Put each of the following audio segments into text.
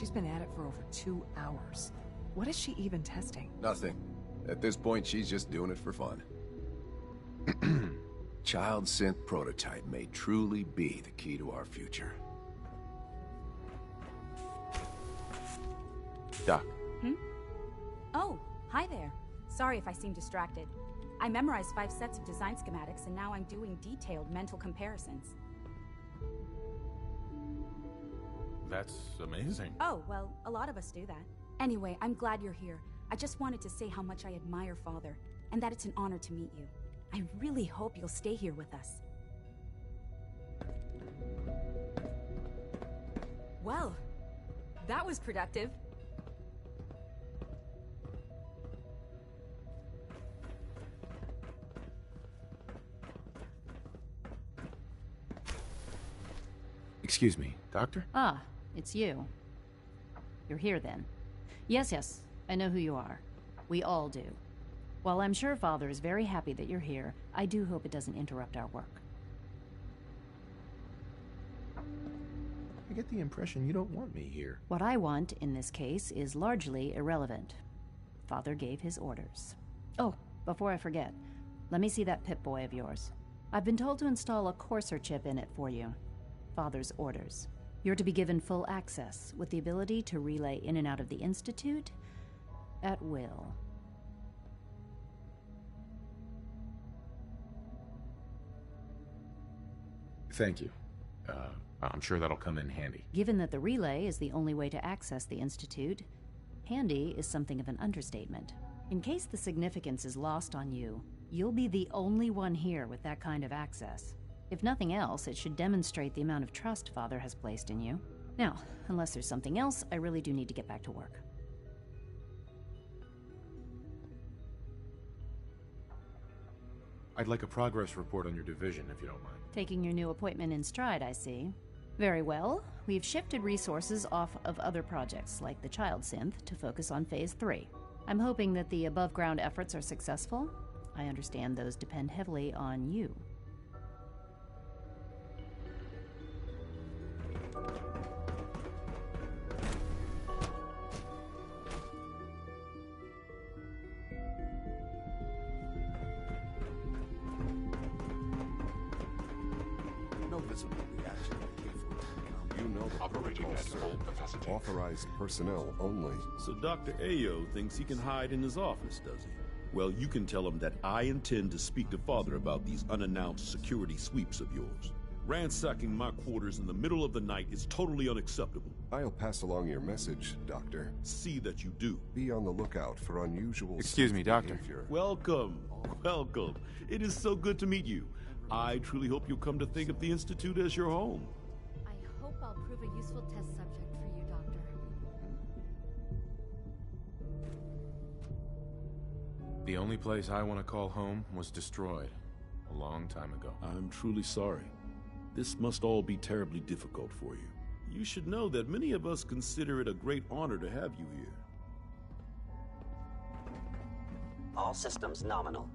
She's been at it for over 2 hours. What is she even testing? Nothing. At this point, she's just doing it for fun. Child synth prototype may truly be the key to our future. Doc. Oh, hi there. Sorry if I seem distracted. I memorized 5 sets of design schematics and now I'm doing detailed mental comparisons. That's amazing. Oh, well, a lot of us do that. Anyway, I'm glad you're here. I just wanted to say how much I admire Father, and that it's an honor to meet you. I really hope you'll stay here with us. Well, that was productive. Excuse me, Doctor? Ah, it's you. You're here then. Yes, I know who you are. We all do. While I'm sure Father is very happy that you're here, I do hope it doesn't interrupt our work. I get the impression you don't want me here. What I want, in this case, is largely irrelevant. Father gave his orders. Oh, before I forget, let me see that Pip-Boy of yours. I've been told to install a Courser chip in it for you. Father's orders. You're to be given full access, with the ability to relay in and out of the Institute at will. Thank you. I'm sure that'll come in handy. Given that the relay is the only way to access the Institute, handy is something of an understatement. In case the significance is lost on you, you'll be the only one here with that kind of access. If nothing else, it should demonstrate the amount of trust Father has placed in you. Now, unless there's something else, I really do need to get back to work. I'd like a progress report on your division, if you don't mind. Taking your new appointment in stride, I see. Very well. We've shifted resources off of other projects, like the Child Synth, to focus on Phase 3. I'm hoping that the above-ground efforts are successful. I understand those depend heavily on you. No visible reaction. You know the Operating at full capacity. authorized personnel only. So Dr. Ayo thinks he can hide in his office, does he? Well, you can tell him that I intend to speak to Father about these unannounced security sweeps of yours. Ransacking my quarters in the middle of the night is totally unacceptable. I'll pass along your message, Doctor. See that you do. Be on the lookout for unusual Excuse me, Doctor. behavior. Welcome. Welcome. It is so good to meet you. I truly hope you'll come to think of the Institute as your home. I hope I'll prove a useful test subject for you, Doctor. The only place I want to call home was destroyed a long time ago. I'm truly sorry. This must all be terribly difficult for you. You should know that many of us consider it a great honor to have you here. All systems nominal.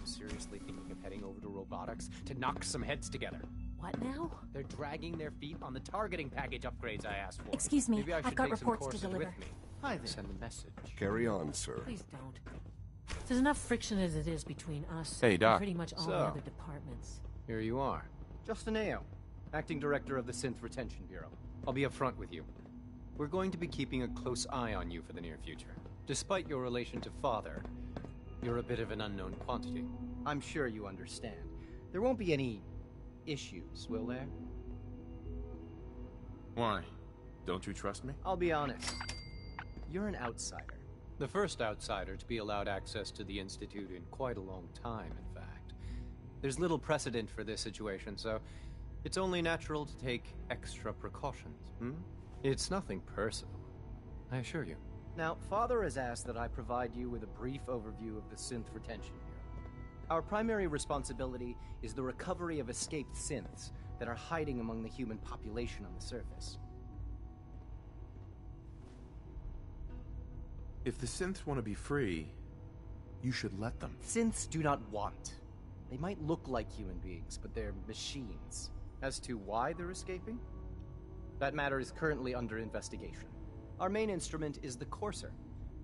Seriously thinking of heading over to robotics to knock some heads together. What now? They're dragging their feet on the targeting package upgrades I asked for. Excuse me, Maybe I should I've got take some reports to courses deliver. with me. Hi there. Send a message. Carry on, sir. Please don't. There's enough friction as it is between us Hey, Doc. and pretty much all the So. other departments. Here you are. Justin Ayo, Acting Director of the Synth Retention Bureau. I'll be upfront with you. We're going to be keeping a close eye on you for the near future. Despite your relation to Father, you're a bit of an unknown quantity. I'm sure you understand. There won't be any issues, will there? Why? Don't you trust me? I'll be honest. You're an outsider. The first outsider to be allowed access to the Institute in quite a long time, in fact. There's little precedent for this situation, so it's only natural to take extra precautions. It's nothing personal, I assure you. Now, Father has asked that I provide you with a brief overview of the Synth Retention Bureau. Our primary responsibility is the recovery of escaped synths that are hiding among the human population on the surface. If the synths want to be free, you should let them. Synths do not want. They might look like human beings, but they're machines. As to why they're escaping? That matter is currently under investigation. Our main instrument is the Courser,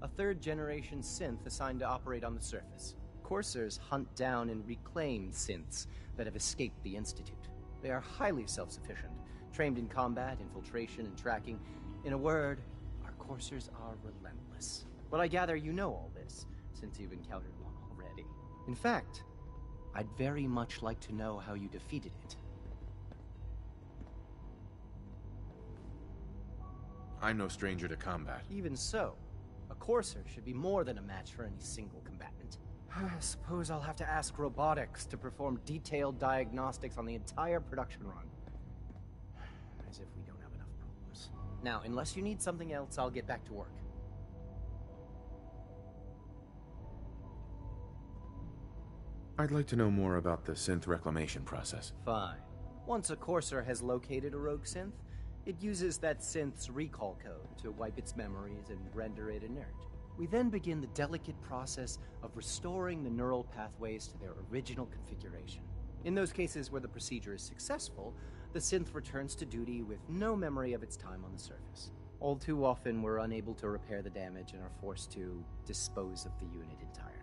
a third-generation synth assigned to operate on the surface. Coursers hunt down and reclaim synths that have escaped the Institute. They are highly self-sufficient, trained in combat, infiltration, and tracking. In a word, our Coursers are relentless. But I gather you know all this, since you've encountered one already. In fact, I'd very much like to know how you defeated it. I'm no stranger to combat. Even so, a Courser should be more than a match for any single combatant. I suppose I'll have to ask robotics to perform detailed diagnostics on the entire production run. As if we don't have enough problems. Now, unless you need something else, I'll get back to work. I'd like to know more about the synth reclamation process. Fine. Once a Courser has located a rogue synth, it uses that synth's recall code to wipe its memories and render it inert. We then begin the delicate process of restoring the neural pathways to their original configuration. In those cases where the procedure is successful, the synth returns to duty with no memory of its time on the surface. All too often, we're unable to repair the damage and are forced to dispose of the unit entirely.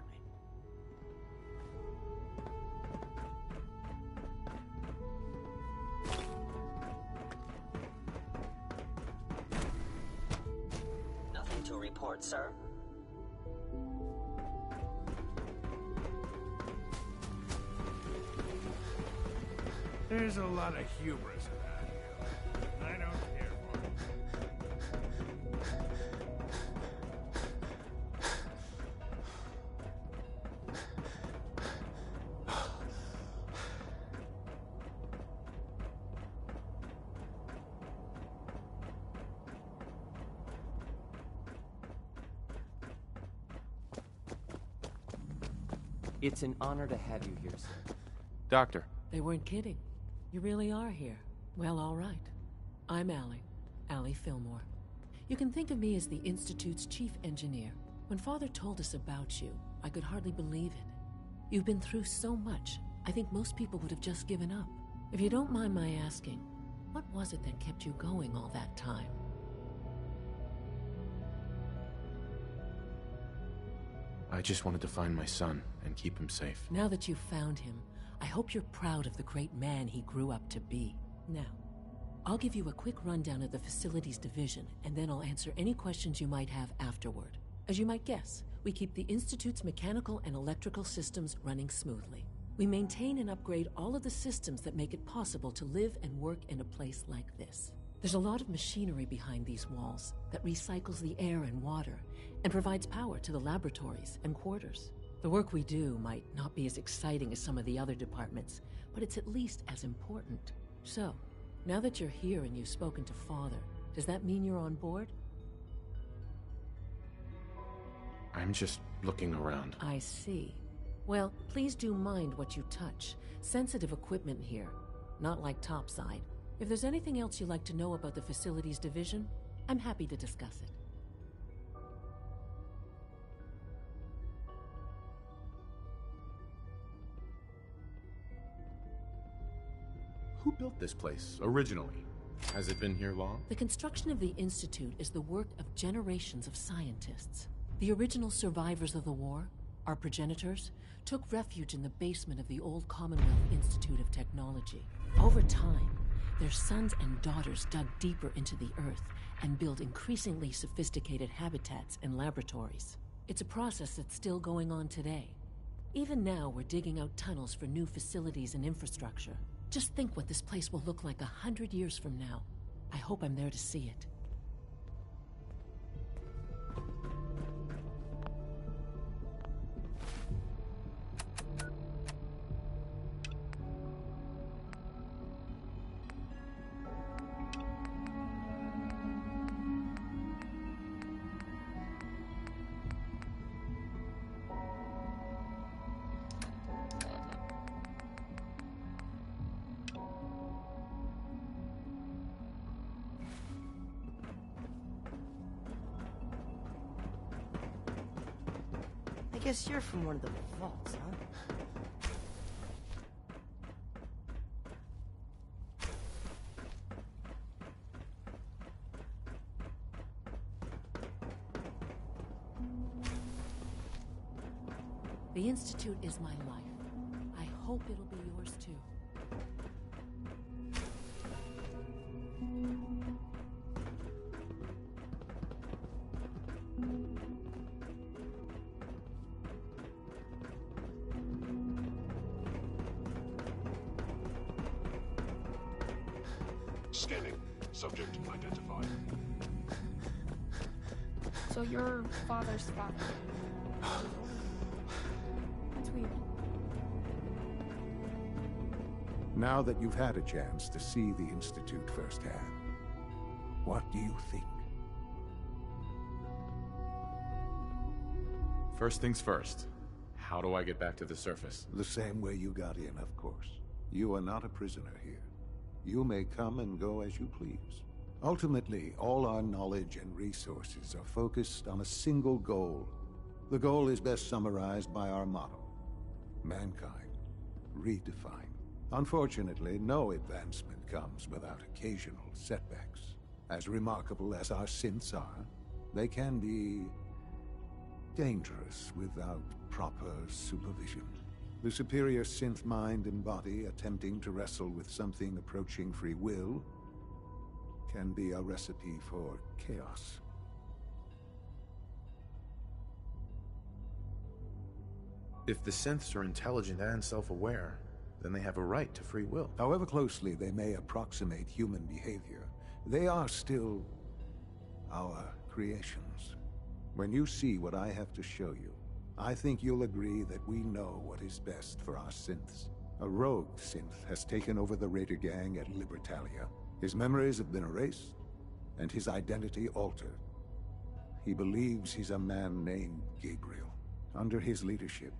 Nothing to report, sir. There's a lot of hubris about you. I don't care for it. It's an honor to have you here, sir. Doctor. They weren't kidding. You really are here. Well, all right. I'm Allie Fillmore. You can think of me as the Institute's chief engineer. When Father told us about you, I could hardly believe it. You've been through so much, I think most people would have just given up. If you don't mind my asking, what was it that kept you going all that time? I just wanted to find my son and keep him safe. Now that you've found him, I hope you're proud of the great man he grew up to be. Now, I'll give you a quick rundown of the Facilities Division, and then I'll answer any questions you might have afterward. As you might guess, we keep the Institute's mechanical and electrical systems running smoothly. We maintain and upgrade all of the systems that make it possible to live and work in a place like this. There's a lot of machinery behind these walls that recycles the air and water and provides power to the laboratories and quarters. The work we do might not be as exciting as some of the other departments, but it's at least as important. So, now that you're here and you've spoken to Father, does that mean you're on board? I'm just looking around. I see. Well, please do mind what you touch. Sensitive equipment here, not like topside. If there's anything else you'd like to know about the Facilities Division, I'm happy to discuss it. Who built this place, originally? Has it been here long? The construction of the Institute is the work of generations of scientists. The original survivors of the war, our progenitors, took refuge in the basement of the old Commonwealth Institute of Technology. Over time, their sons and daughters dug deeper into the earth and built increasingly sophisticated habitats and laboratories. It's a process that's still going on today. Even now, we're digging out tunnels for new facilities and infrastructure. Just think what this place will look like 100 years from now. I hope I'm there to see it. I guess you're from one of the vaults, huh? The Institute is my life. I hope it'll be yours too. Scanning. Subject identified. So your father's father. That's weird. Now that you've had a chance to see the Institute firsthand, what do you think? First things first. How do I get back to the surface? The same way you got in, of course. You are not a prisoner here. You may come and go as you please. Ultimately, all our knowledge and resources are focused on a single goal. The goal is best summarized by our motto: mankind, redefined. Unfortunately, no advancement comes without occasional setbacks. As remarkable as our synths are, they can be dangerous without proper supervision. The superior synth mind and body attempting to wrestle with something approaching free will can be a recipe for chaos. If the synths are intelligent and self-aware, then they have a right to free will. However closely they may approximate human behavior, they are still our creations. When you see what I have to show you, I think you'll agree that we know what is best for our synths. A rogue synth has taken over the Raider gang at Libertalia. His memories have been erased, and his identity altered. He believes he's a man named Gabriel. Under his leadership,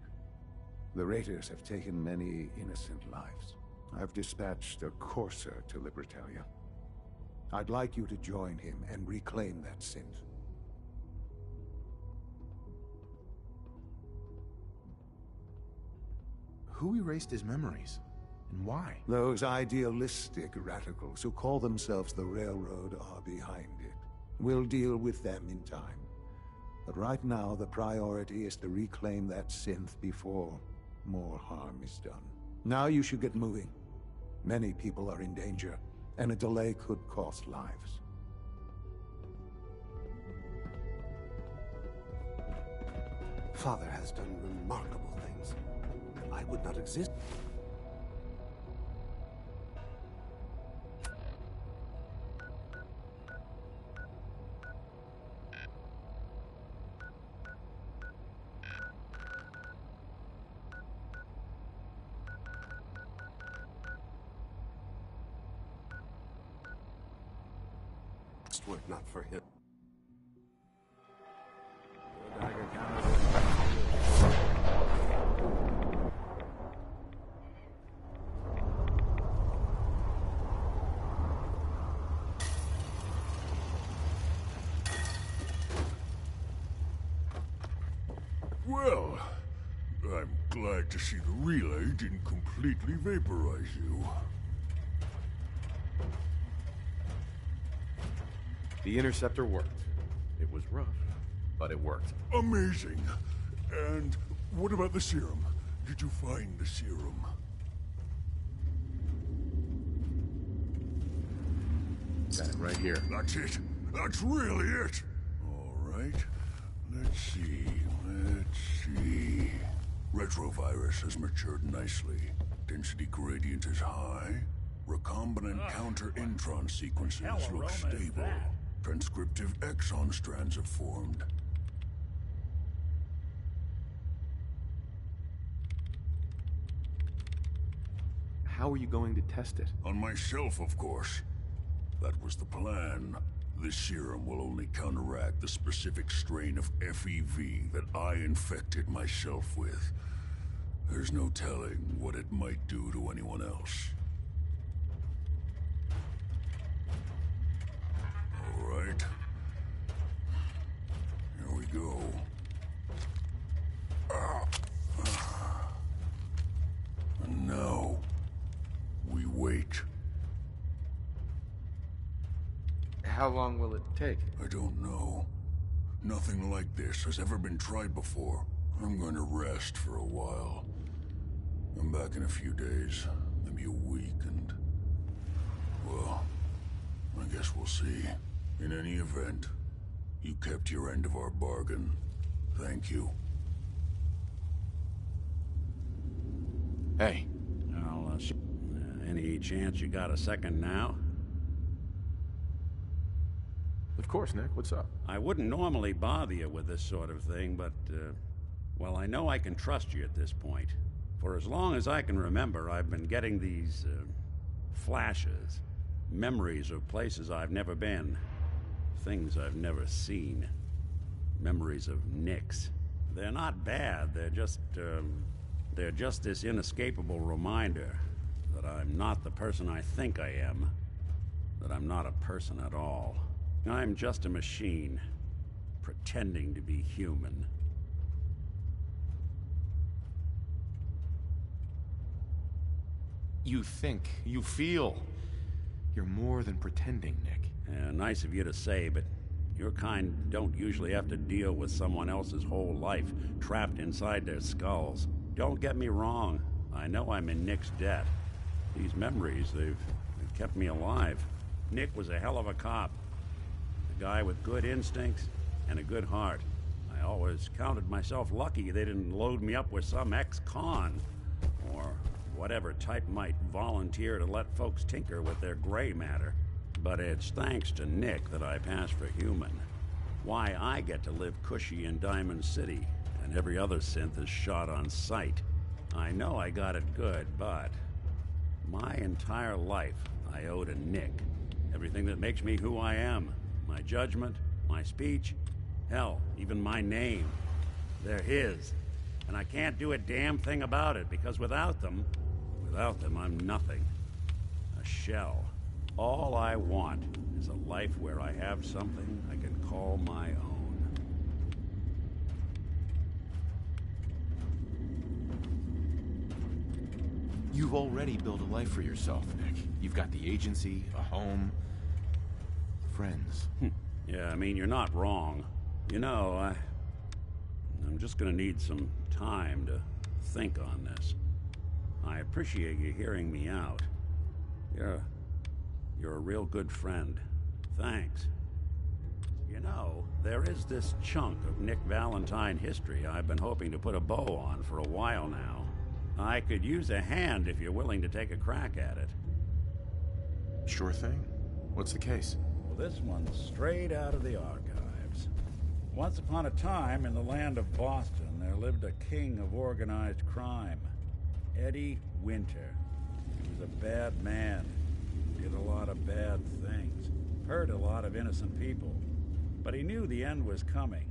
the Raiders have taken many innocent lives. I've dispatched a courser to Libertalia. I'd like you to join him and reclaim that synth. Who erased his memories? And why? Those idealistic radicals who call themselves the Railroad are behind it. We'll deal with them in time. But right now, the priority is to reclaim that synth before more harm is done. Now you should get moving. Many people are in danger, and a delay could cost lives. Father has done remarkable things. I would not exist. Were it not for him. Well, I'm glad to see the relay didn't completely vaporize you. The interceptor worked. It was rough, but it worked. Amazing. And what about the serum? Did you find the serum? Got it right here. That's it. That's really it. All right. Let's see. Retrovirus has matured nicely. Density gradient is high. Recombinant counter-intron sequences look stable. Transcriptive exon strands have formed. How are you going to test it? On myself, of course. That was the plan. This serum will only counteract the specific strain of FEV that I infected myself with. There's no telling what it might do to anyone else. All right. Here we go. And now, we wait. How long will it take? I don't know. Nothing like this has ever been tried before. I'm going to rest for a while. I'm back in a few days, maybe a week, and... well, I guess we'll see. In any event, you kept your end of our bargain. Thank you. Hey. Any chance you got a second now? Of course, Nick. What's up? I wouldn't normally bother you with this sort of thing, but, well, I know I can trust you at this point. For as long as I can remember, I've been getting these, flashes. Memories of places I've never been. Things I've never seen. Memories of Nicks. They're not bad, they're just this inescapable reminder that I'm not the person I think I am. That I'm not a person at all. I'm just a machine, pretending to be human. You think, you feel. You're more than pretending, Nick. Yeah, nice of you to say, but your kind don't usually have to deal with someone else's whole life trapped inside their skulls. Don't get me wrong. I know I'm in Nick's debt. These memories, they've kept me alive. Nick was a hell of a cop. A guy with good instincts and a good heart. I always counted myself lucky they didn't load me up with some ex-con, or whatever type might volunteer to let folks tinker with their gray matter. But it's thanks to Nick that I pass for human. Why I get to live cushy in Diamond City, and every other synth is shot on sight. I know I got it good, but my entire life I owe to Nick. Everything that makes me who I am. My judgment, my speech, hell, even my name. They're his. And I can't do a damn thing about it, because without them, I'm nothing. A shell. All I want is a life where I have something I can call my own. You've already built a life for yourself, Nick. You've got the agency, a home, friends. Yeah, I mean, you're not wrong. You know, I'm just gonna need some time to think on this. I appreciate you hearing me out. You're a real good friend. Thanks. You know, there is this chunk of Nick Valentine history I've been hoping to put a bow on for a while now. I could use a hand if you're willing to take a crack at it. Sure thing. What's the case? Well, this one's straight out of the archives. Once upon a time, in the land of Boston, there lived a king of organized crime. Eddie Winter. He was a bad man. Did a lot of bad things. Hurt a lot of innocent people. But he knew the end was coming.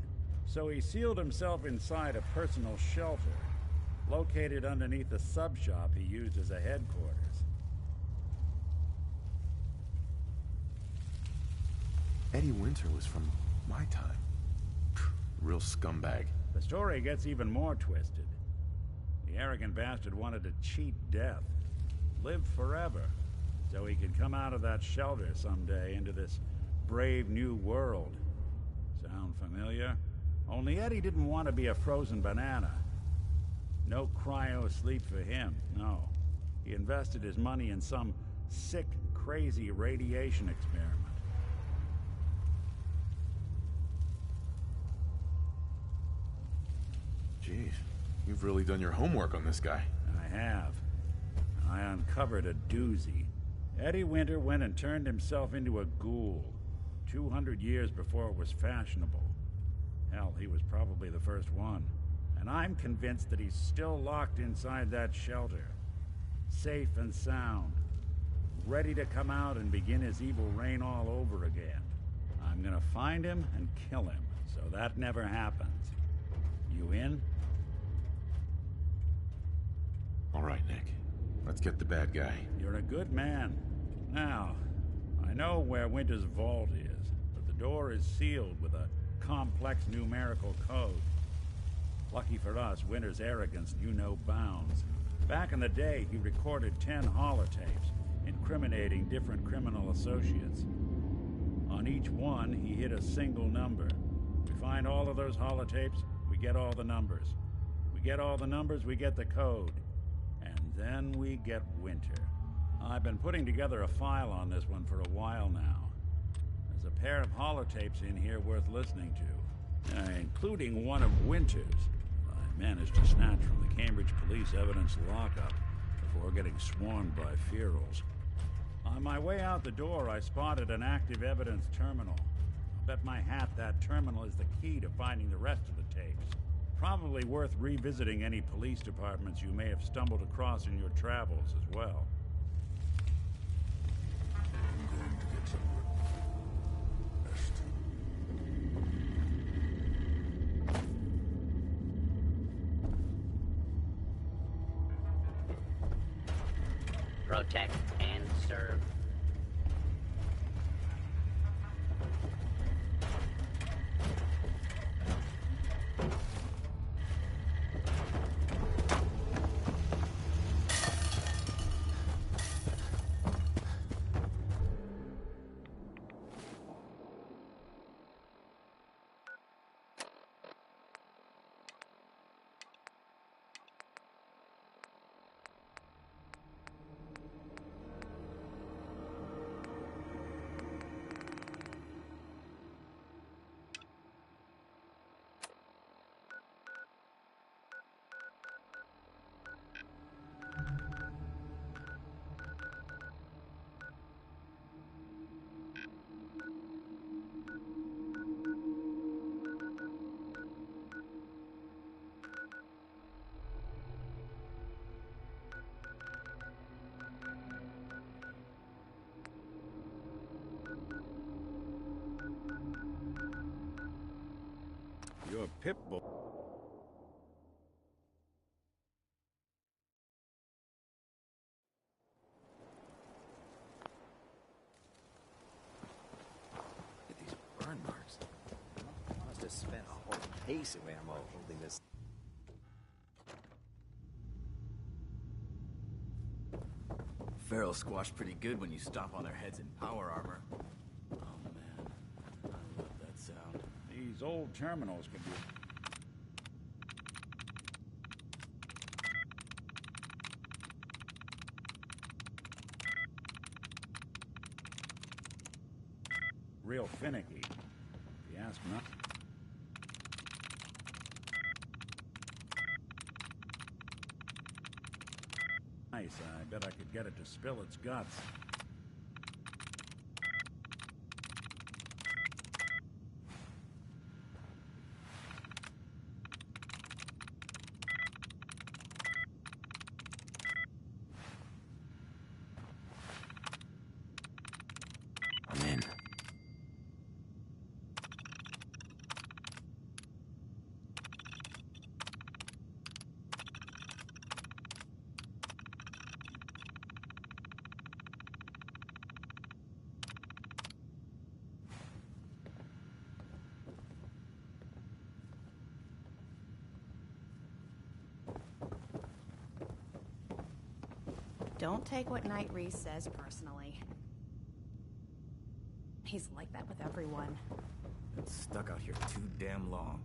So he sealed himself inside a personal shelter, located underneath the sub-shop he used as a headquarters. Eddie Winter was from my time. Real scumbag. The story gets even more twisted. The arrogant bastard wanted to cheat death. Live forever. So he could come out of that shelter someday into this brave new world. Sound familiar? Only Eddie didn't want to be a frozen banana. No cryo sleep for him, no. He invested his money in some sick, crazy radiation experiment. Jeez, you've really done your homework on this guy. I have. I uncovered a doozy. Eddie Winter went and turned himself into a ghoul 200 years before it was fashionable. Hell, he was probably the first one. And I'm convinced that he's still locked inside that shelter. Safe and sound. Ready to come out and begin his evil reign all over again. I'm gonna find him and kill him, so that never happens. You in? All right, Nick. Let's get the bad guy. You're a good man. Now, I know where Winter's vault is, but the door is sealed with a complex numerical code. Lucky for us, Winter's arrogance knew no bounds. Back in the day, he recorded 10 holotapes, incriminating different criminal associates. On each one, he hit a single number. We find all of those holotapes, we get all the numbers. get all the numbers, we get the code. And then we get Winter. I've been putting together a file on this one for a while now. There's a pair of holotapes in here worth listening to, including one of Winter's. I managed to snatch from the Cambridge Police evidence lockup before getting swarmed by ferals. On my way out the door, I spotted an active evidence terminal. I'll bet my hat that terminal is the key to finding the rest of the tapes. Probably worth revisiting any police departments you may have stumbled across in your travels as well. I'm going to get some rest. Protect and serve. Your Pip-Boy. Look at these burn marks. Must have spent a whole case of ammo holding this. Feral squash pretty good when you stomp on their heads in power armor. Oh man, I love that sound. These old terminals can be... real finicky, if you ask me. Nice, I bet I could get it to spill its guts. I'm in. Don't take what Knight Reese says personally. He's like that with everyone. Been stuck out here too damn long.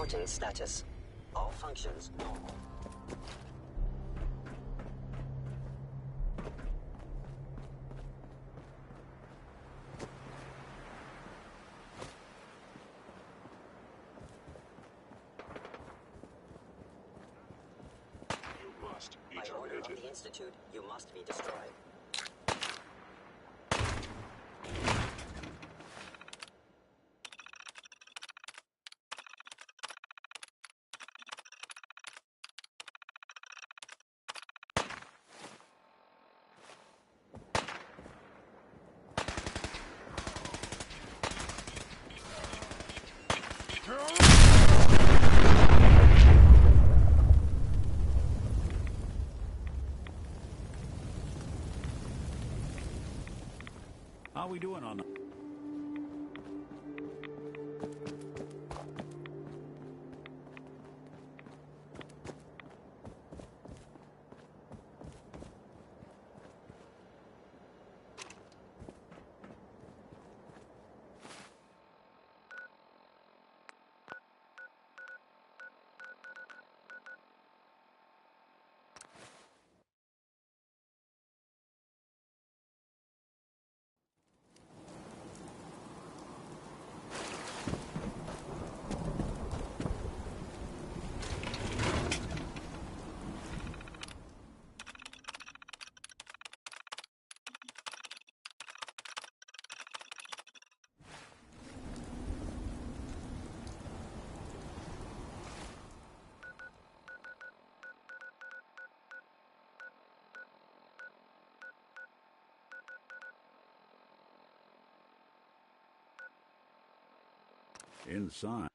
Reporting status. All functions normal. You must be By order of terminated. the Institute, you must be destroyed. How we doing on that? Inside.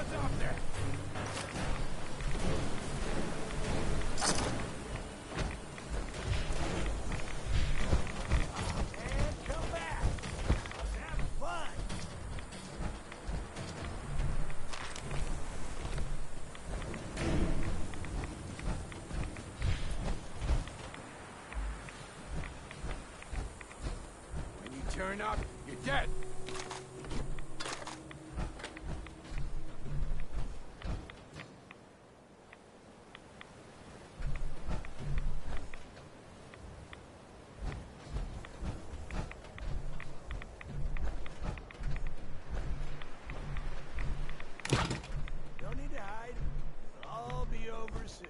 What's up there? Turn up, you're dead. Don't need to hide. It'll all be over soon.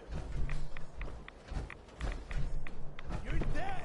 You're dead!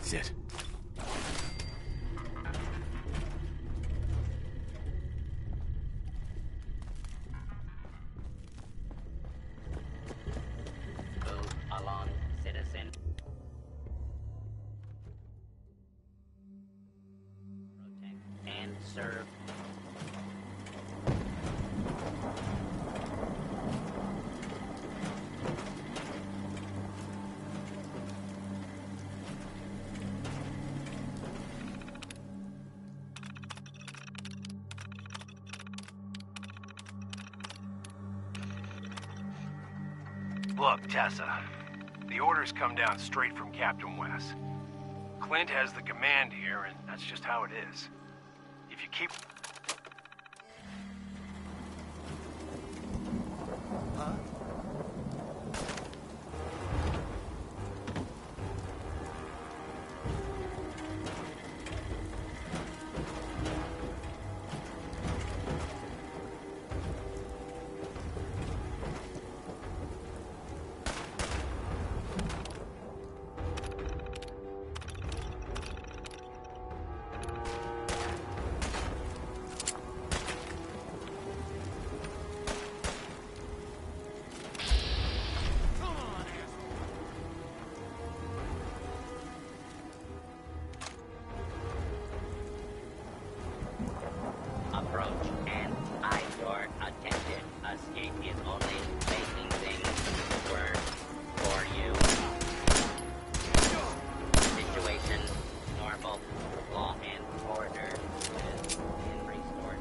That's it. Move along, citizen. Protect and serve. Look, Tessa. The orders come down straight from Captain West. Clint has the command here, and that's just how it is. If you keep... Huh? Approach and eye your attention. Escape is only making things worse for you. Situation normal. Law and order has been restored.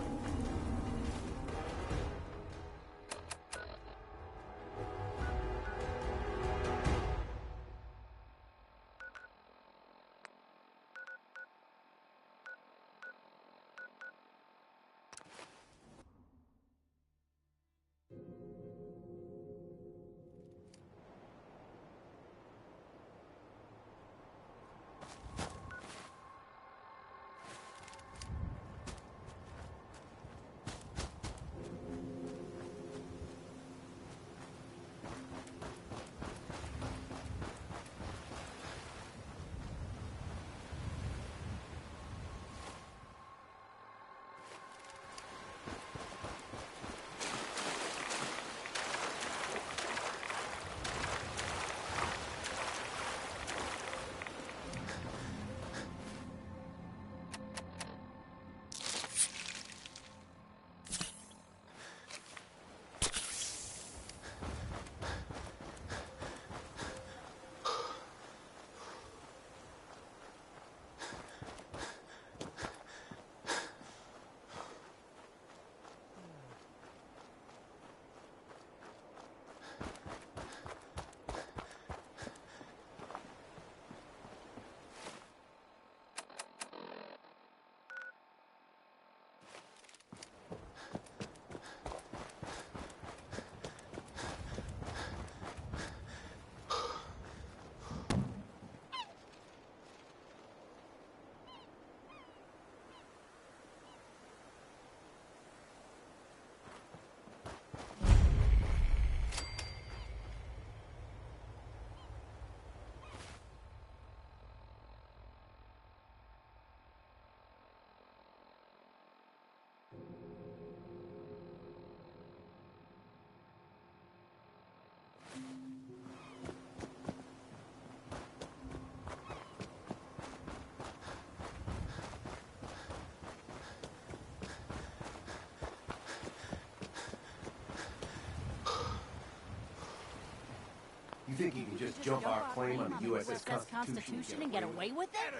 You think you can just jump our claim on the USS Constitution and get away with it?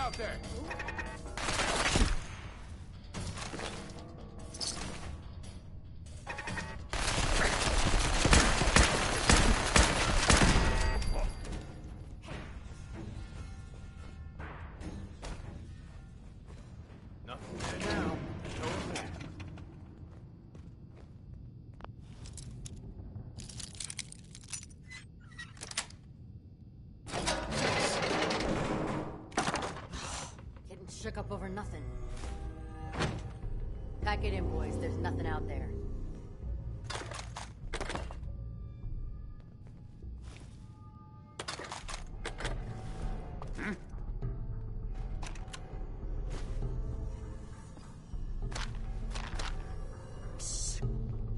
out there! Nothing there now. Over there. Getting shook up over nothing. Pack it in, boys. There's nothing out there.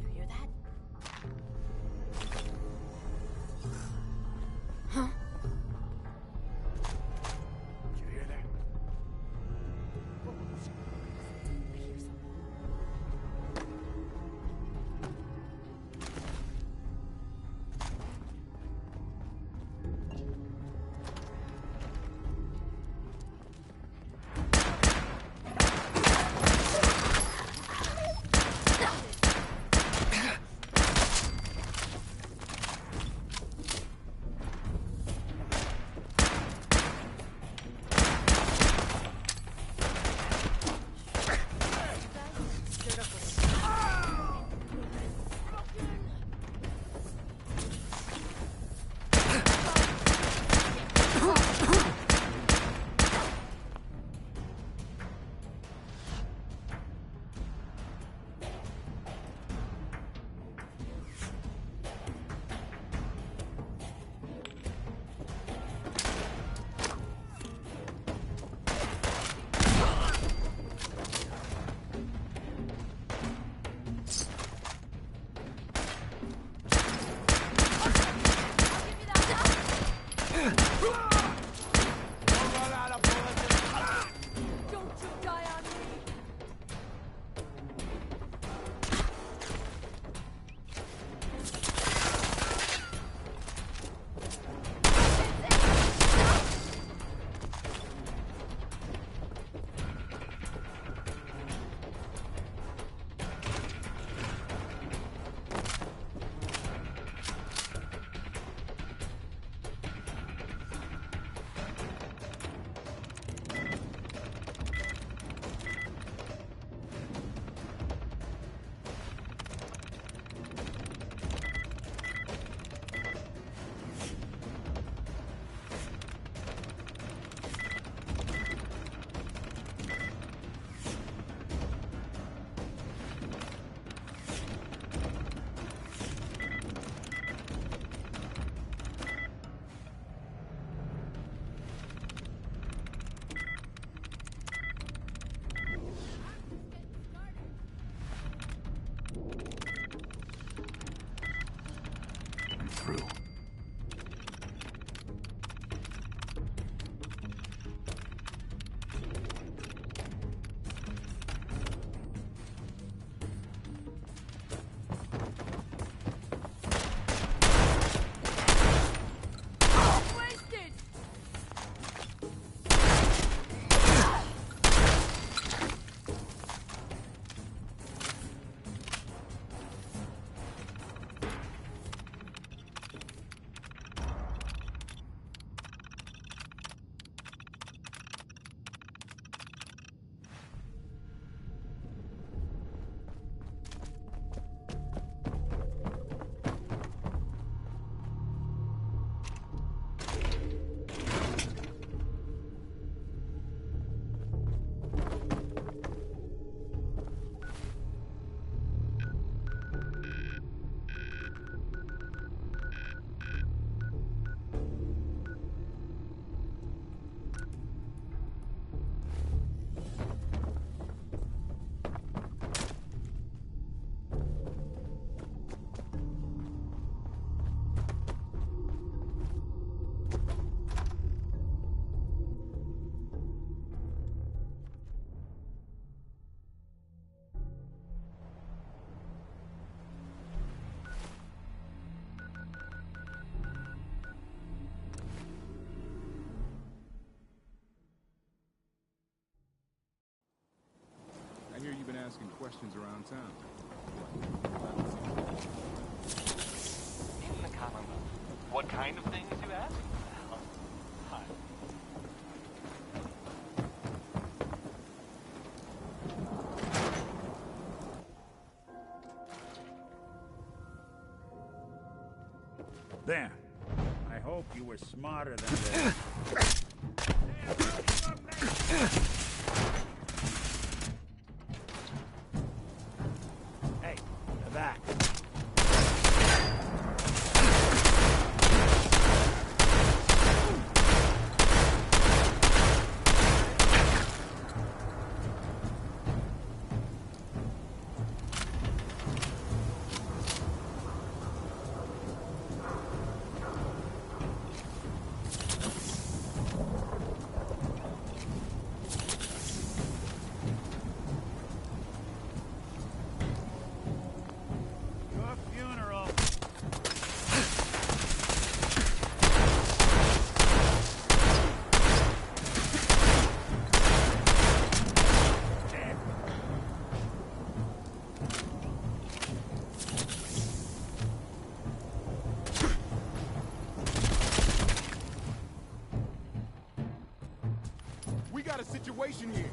You hear that? Huh? Did you hear that? I hear something. asking questions around town. In the common room. What kind of things, you ask? Well, hi. There. I hope you were smarter than this. Hey, you're back. Your funeral. We got a situation here.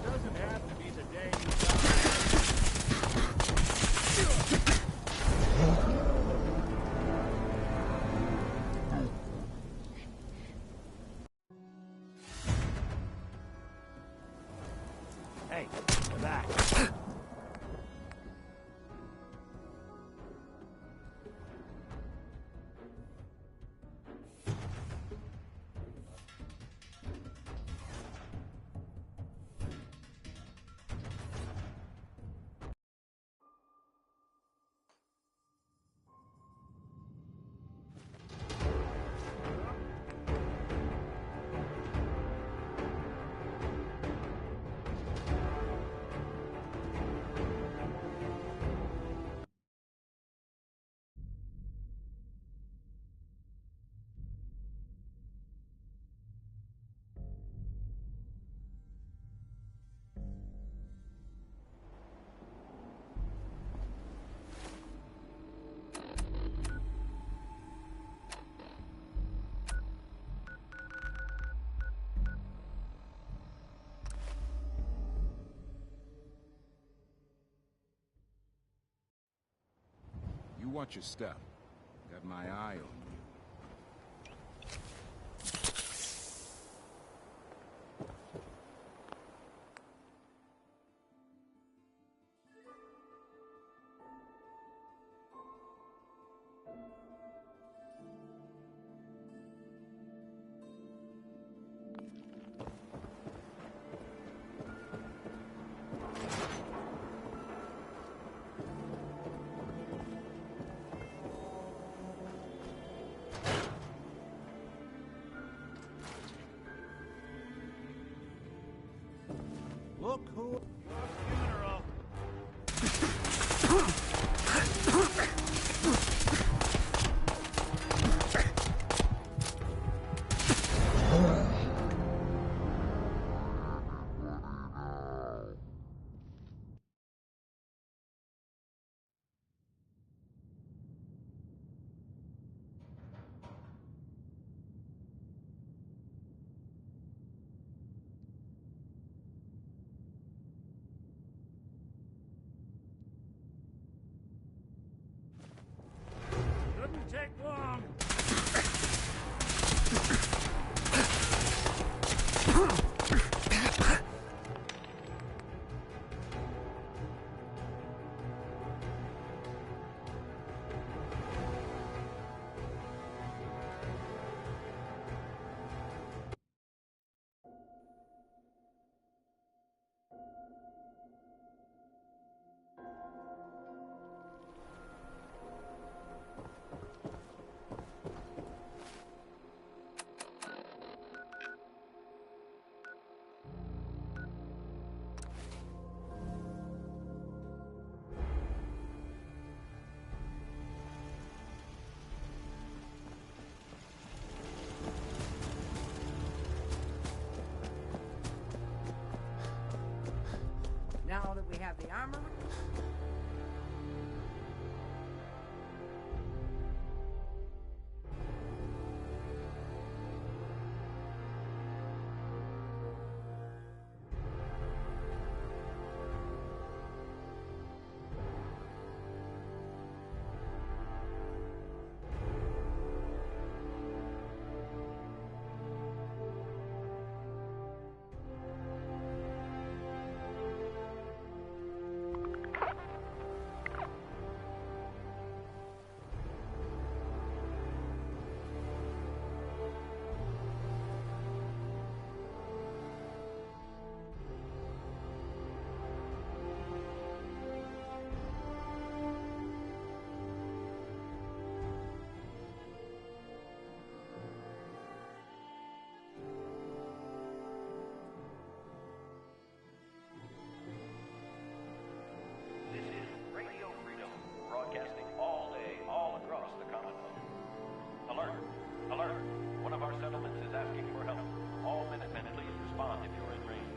Doesn't have to be the day you Hey, you're back. You watch your step. Got my eye on you. Look who... Your funeral. Shouldn't take long. have the armor. Broadcasting all day, all across the Commonwealth. Alert! Alert! One of our settlements is asking for help. All Minutemen, please respond if you're in range.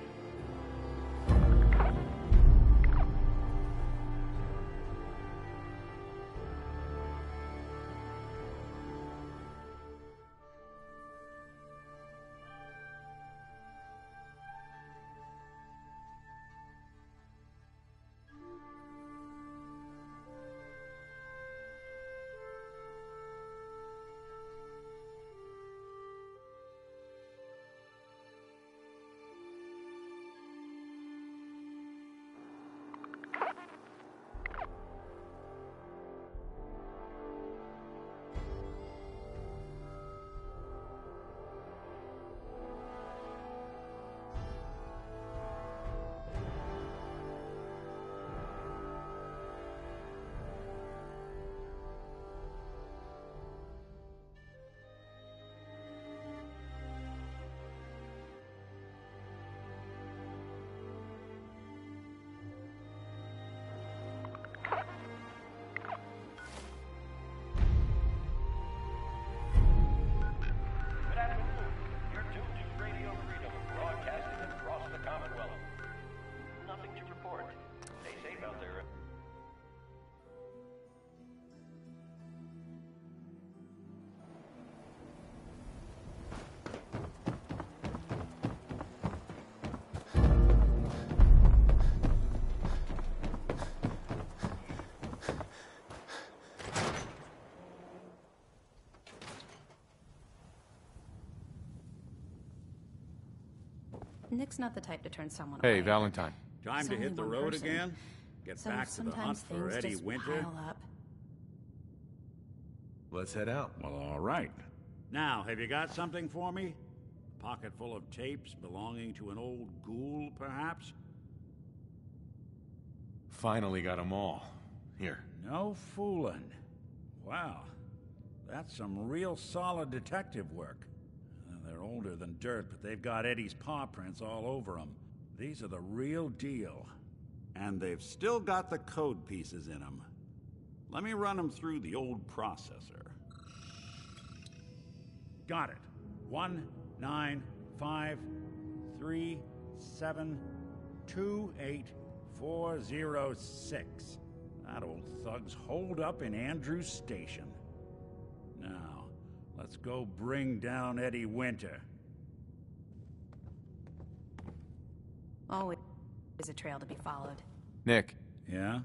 Nick's not the type to turn someone Hey, away. Valentine. Time It's to only hit the one road person. again? Get So back to the hunt sometimes for things Eddie just Winter? pile up. Let's head out. Well, all right. Now, have you got something for me? A pocket full of tapes belonging to an old ghoul, perhaps? Finally got them all. Here. No fooling. Wow. That's some real solid detective work. They're older than dirt, but they've got Eddie's paw prints all over them. These are the real deal. And they've still got the code pieces in them. Let me run them through the old processor. Got it. 19553728406. That old thug's holed up in Andrews Station. Now, let's go bring down Eddie Winter. Always a trail to be followed. Nick. Yeah?